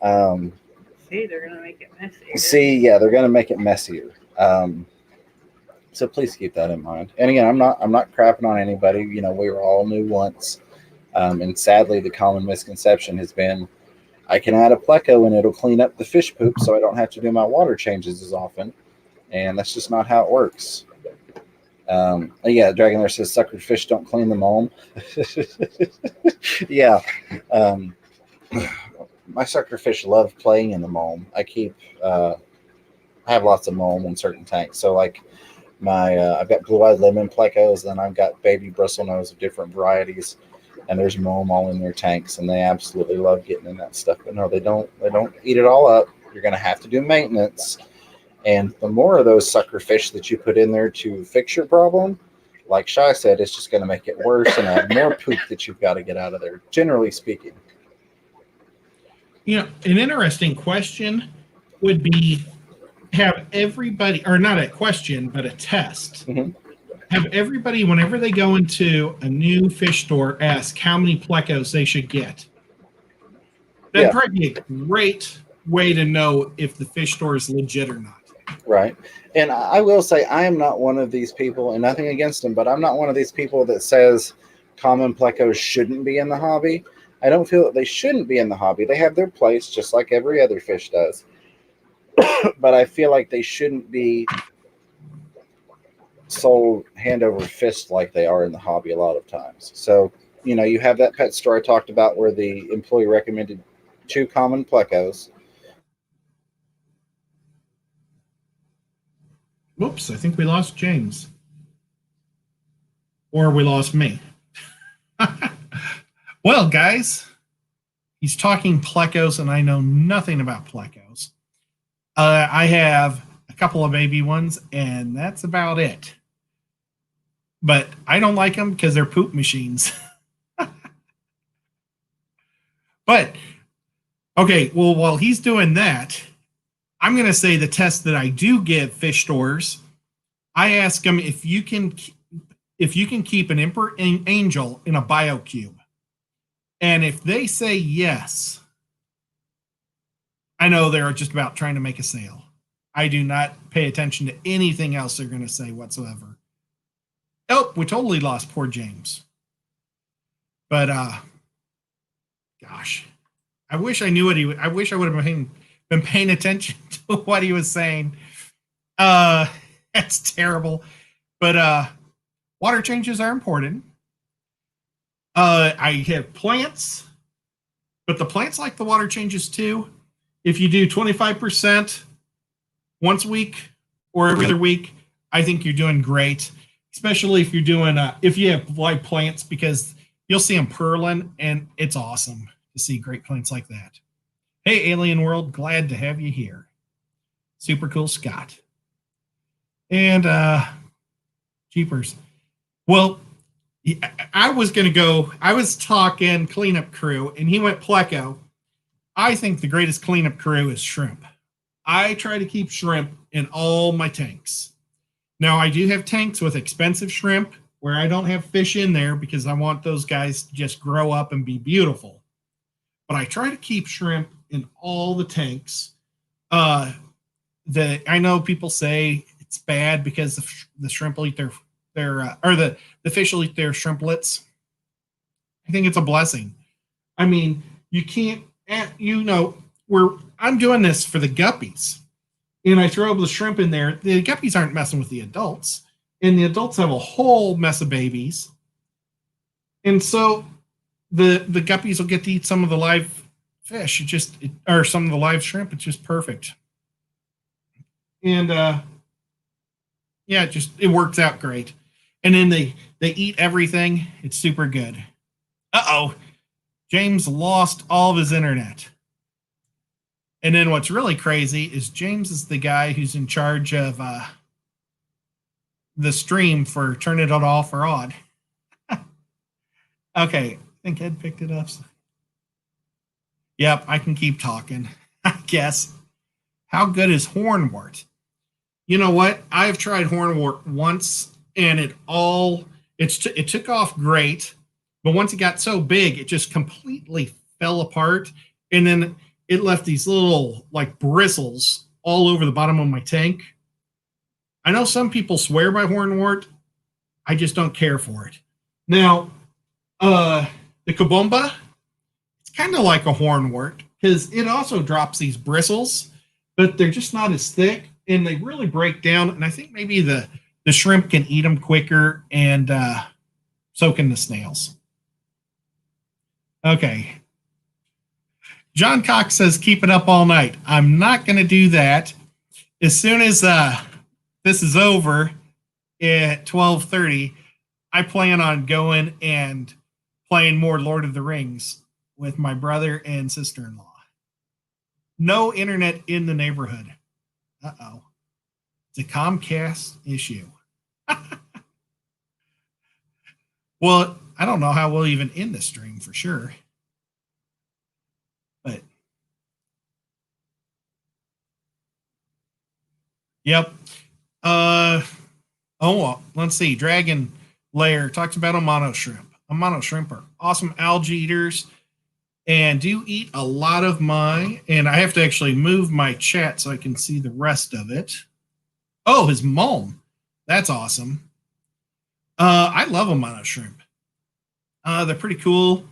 C, they're going to make it messier. C, yeah, they're going to make it messier. So please keep that in mind. And again, I'm not crapping on anybody. We were all new once. And sadly, the common misconception has been, I can add a pleco and it'll clean up the fish poop so I don't have to do my water changes as often. And that's just not how it works. Yeah, Dragon there says suckered fish don't clean the mulm. Yeah. My sucker fish love playing in the mulm. I have lots of mulm in certain tanks. So like I've got blue-eyed lemon plecos, then I've got baby bristlenose of different varieties, and there's mulm all in their tanks, and they absolutely love getting in that stuff. But no, they don't eat it all up. You're going to have to do maintenance. And the more of those sucker fish that you put in there to fix your problem, like Shai said, it's just going to make it worse and add more poop that you've got to get out of there, generally speaking. An interesting question would be, have everybody, or not a question, but a test. Mm-hmm. Have everybody, whenever they go into a new fish store, ask how many plecos they should get. That'd probably be a great way to know if the fish store is legit or not. Right. And I will say, I am not one of these people, and nothing against them, but I'm not one of these people that says common plecos shouldn't be in the hobby. I don't feel that they shouldn't be in the hobby. They have their place just like every other fish does. But I feel like they shouldn't be sold hand over fist like they are in the hobby a lot of times. So, you have that pet store I talked about where the employee recommended 2 common plecos. Whoops, I think we lost James. Or we lost me. Well, guys, he's talking plecos, and I know nothing about plecos. I have a couple of baby ones, and that's about it. But I don't like them because they're poop machines. But, okay, well, while he's doing that, I'm going to say the test that I do give fish stores, I ask them if you can keep an emperor angel in a biocube. And if they say yes, I know they're just about trying to make a sale. I do not pay attention to anything else they're going to say whatsoever. Oh, we totally lost poor James. But, gosh, I wish I knew what I wish I would have been paying attention to what he was saying. That's terrible. But, water changes are important. I have plants, but the plants like the water changes too. If you do 25% once a week or every other week, I think you're doing great. Especially if you're doing, if you have live plants, because you'll see them purling, and it's awesome to see great plants like that. Hey, Alien World, glad to have you here. Super cool, Scott. And jeepers. Well, I was talking cleanup crew, and he went pleco. I think the greatest cleanup crew is shrimp. I try to keep shrimp in all my tanks. Now, I do have tanks with expensive shrimp where I don't have fish in there because I want those guys to just grow up and be beautiful. But I try to keep shrimp in all the tanks. I know people say it's bad because the shrimp will eat their the fish will eat their shrimplets. I think it's a blessing. I mean, you can't, I'm doing this for the guppies, and I throw the shrimp in there. The guppies aren't messing with the adults, and the adults have a whole mess of babies. And so the guppies will get to eat some of the live fish, or some of the live shrimp. It's just perfect. And it works out great. And then they eat everything. It's super good. Uh-oh. James lost all of his internet. And then what's really crazy is James is the guy who's in charge of the stream for turning it off or on. Okay, I think Ed picked it up. Yep, I can keep talking, I guess. How good is hornwort? You know what? I've tried hornwort once, and it took off great, but once it got so big, it just completely fell apart, and then it left these little bristles all over the bottom of my tank. I know some people swear by hornwort. I just don't care for it. Now, the kabomba, it's kind of like a hornwort because it also drops these bristles, but they're just not as thick, and they really break down. And I think maybe the shrimp can eat them quicker and so can the snails. Okay. John Cox says, keep it up all night. I'm not going to do that. As soon as this is over at 12:30, I plan on going and playing more Lord of the Rings with my brother and sister-in-law. No internet in the neighborhood. Uh-oh. It's a Comcast issue. Well, I don't know how we'll even end the stream for sure. But yep. Oh, well, let's see. Dragon Lair talks about Amano shrimp. Amano shrimp are awesome algae eaters and do eat a lot of and I have to actually move my chat so I can see the rest of it. Oh, his mom. That's awesome. I love Amano shrimp. They're pretty cool.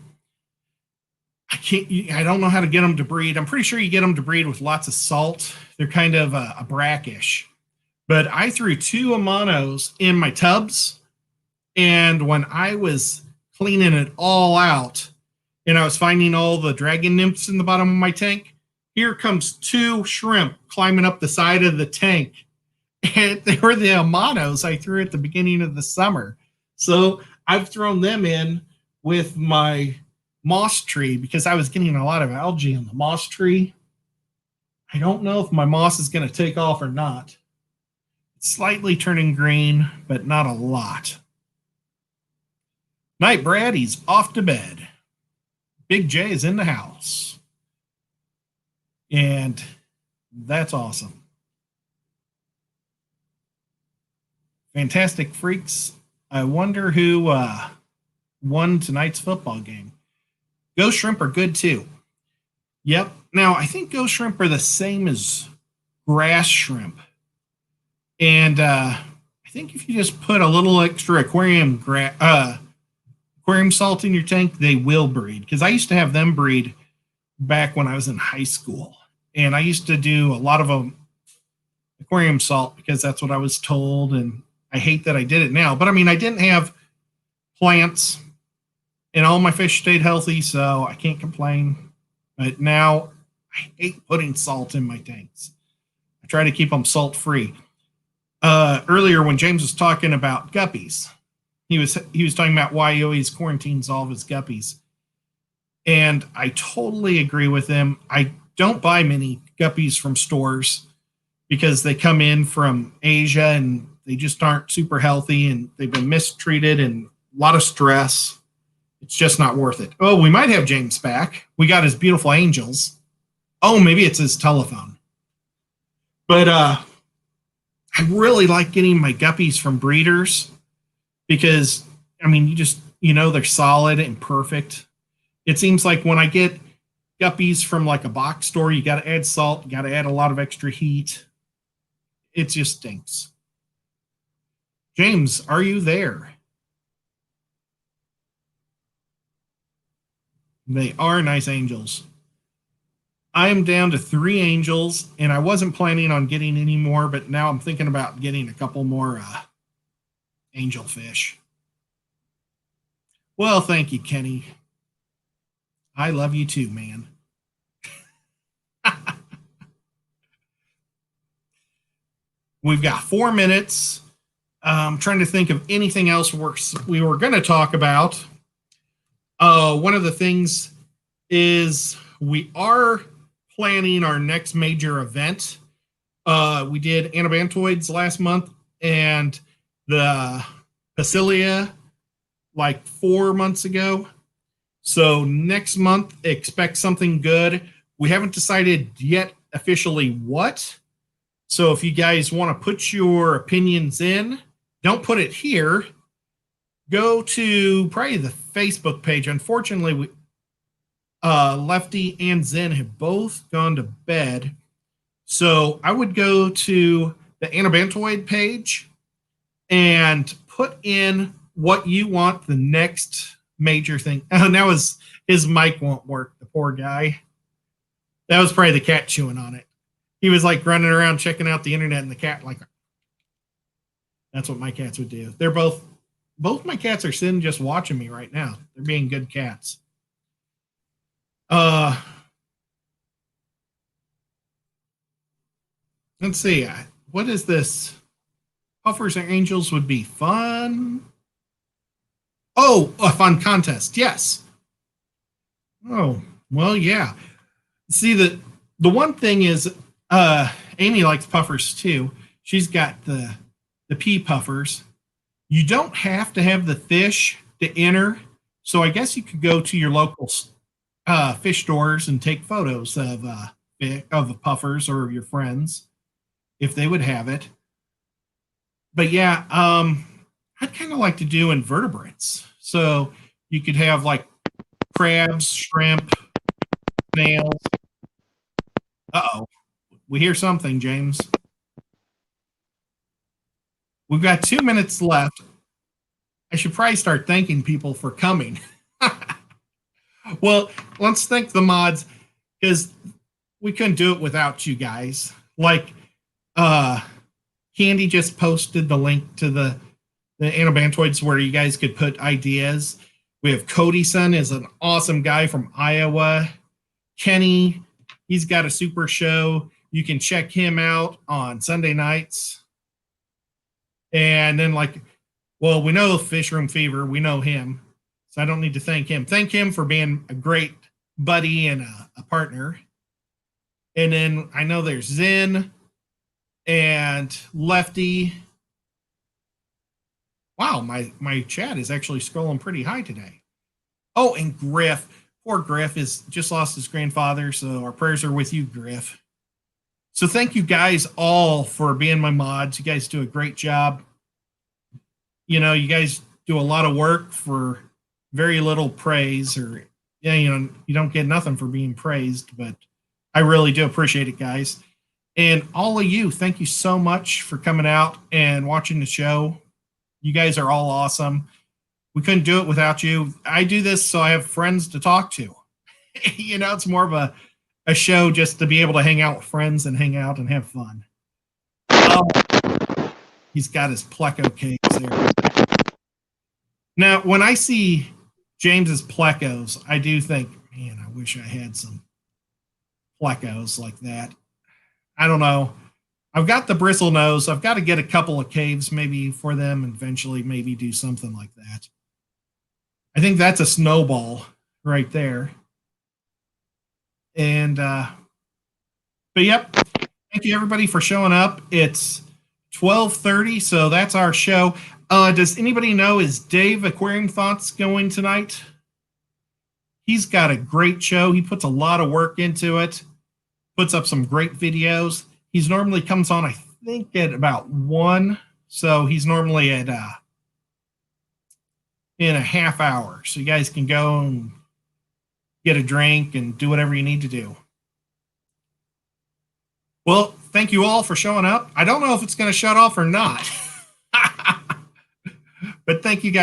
I don't know how to get them to breed. I'm pretty sure you get them to breed with lots of salt. They're kind of a brackish. But I threw 2 Amanos in my tubs, and when I was cleaning it all out, and I was finding all the dragon nymphs in the bottom of my tank, here comes 2 shrimp climbing up the side of the tank. And they were the Amanos I threw at the beginning of the summer. So I've thrown them in with my moss tree because I was getting a lot of algae on the moss tree. I don't know if my moss is going to take off or not. It's slightly turning green, but not a lot. Night Brad, he's off to bed. Big J is in the house. And that's awesome. Fantastic Freaks. I wonder who won tonight's football game. Ghost shrimp are good too. Yep. Now, I think ghost shrimp are the same as grass shrimp. And I think if you just put a little extra aquarium salt in your tank, they will breed. Because I used to have them breed back when I was in high school. And I used to do a lot of aquarium salt because that's what I was told. And I hate that I did it now. But I mean, I didn't have plants and all my fish stayed healthy, so I can't complain. But now I hate putting salt in my tanks. I try to keep them salt free. Earlier when James was talking about guppies, he was talking about why he always quarantines all of his guppies. And I totally agree with him. I don't buy many guppies from stores because they come in from Asia and they just aren't super healthy and they've been mistreated and a lot of stress. It's just not worth it. Oh, we might have James back. We got his beautiful angels. Oh, maybe it's his telephone. But I really like getting my guppies from breeders because, I mean, they're solid and perfect. It seems like when I get guppies from like a box store, you got to add salt, you got to add a lot of extra heat. It just stinks. James, are you there? They are nice angels. I am down to 3 angels, and I wasn't planning on getting any more, but now I'm thinking about getting a couple more angel fish. Well, thank you, Kenny. I love you too, man. We've got 4 minutes. I'm trying to think of anything else we were going to talk about. One of the things is we are planning our next major event. We did Anabantoids last month and the Basilia like 4 months ago. So next month, expect something good. We haven't decided yet officially what. So if you guys want to put your opinions in, don't put it here. Go to probably the Facebook page. Unfortunately, Lefty and Zen have both gone to bed. So I would go to the Anabantoid page and put in what you want the next major thing. Oh, now his mic won't work, the poor guy. That was probably the cat chewing on it. He was like running around checking out the internet and the cat like, that's what my cats would do. They're both my cats are sitting just watching me right now. They're being good cats. Let's see. What is this? Puffers and Angels would be fun. Oh, a fun contest. Yes. Oh, well, yeah. See, the one thing is Amy likes puffers too. she's got the pea puffers. You don't have to have the fish to enter. So I guess you could go to your local fish stores and take photos of the puffers or your friends if they would have it. But yeah, I'd kind of like to do invertebrates. So you could have like crabs, shrimp, snails. Uh-oh. We hear something, James. We've got 2 minutes left. I should probably start thanking people for coming. Well, let's thank the mods because we couldn't do it without you guys. Like, Candy just posted the link to the Anabantoids where you guys could put ideas. We have Codyson is an awesome guy from Iowa. Kenny, he's got a super show. You can check him out on Sunday nights. And then we know Fish Room Fever. We know him. So I don't need to thank him. Thank him for being a great buddy and a partner. And then I know there's Zen and Lefty. Wow, my chat is actually scrolling pretty high today. Oh, and Griff. Poor Griff has just lost his grandfather, so our prayers are with you, Griff. So thank you guys all for being my mods. You guys do a great job. You know, you guys do a lot of work for very little praise, or you don't get nothing for being praised, but I really do appreciate it, guys. And all of you, thank you so much for coming out and watching the show. You guys are all awesome. We couldn't do it without you. I do this so I have friends to talk to. It's more of a show just to be able to hang out with friends and hang out and have fun. He's got his Pleco caves there. Now, when I see James's Plecos, I do think, man, I wish I had some Plecos like that. I don't know. I've got the bristle nose. I've got to get a couple of caves maybe for them and eventually maybe do something like that. I think that's a snowball right there. And, but yep. Thank you everybody for showing up. It's 12:30, so that's our show. Does anybody know, is Dave Aquarium Thoughts going tonight? He's got a great show. He puts a lot of work into it, puts up some great videos. He's normally comes on, I think, at about 1. So he's normally at in a half hour. So you guys can go and get a drink and do whatever you need to do. Well, thank you all for showing up. I don't know if it's going to shut off or not. But thank you guys.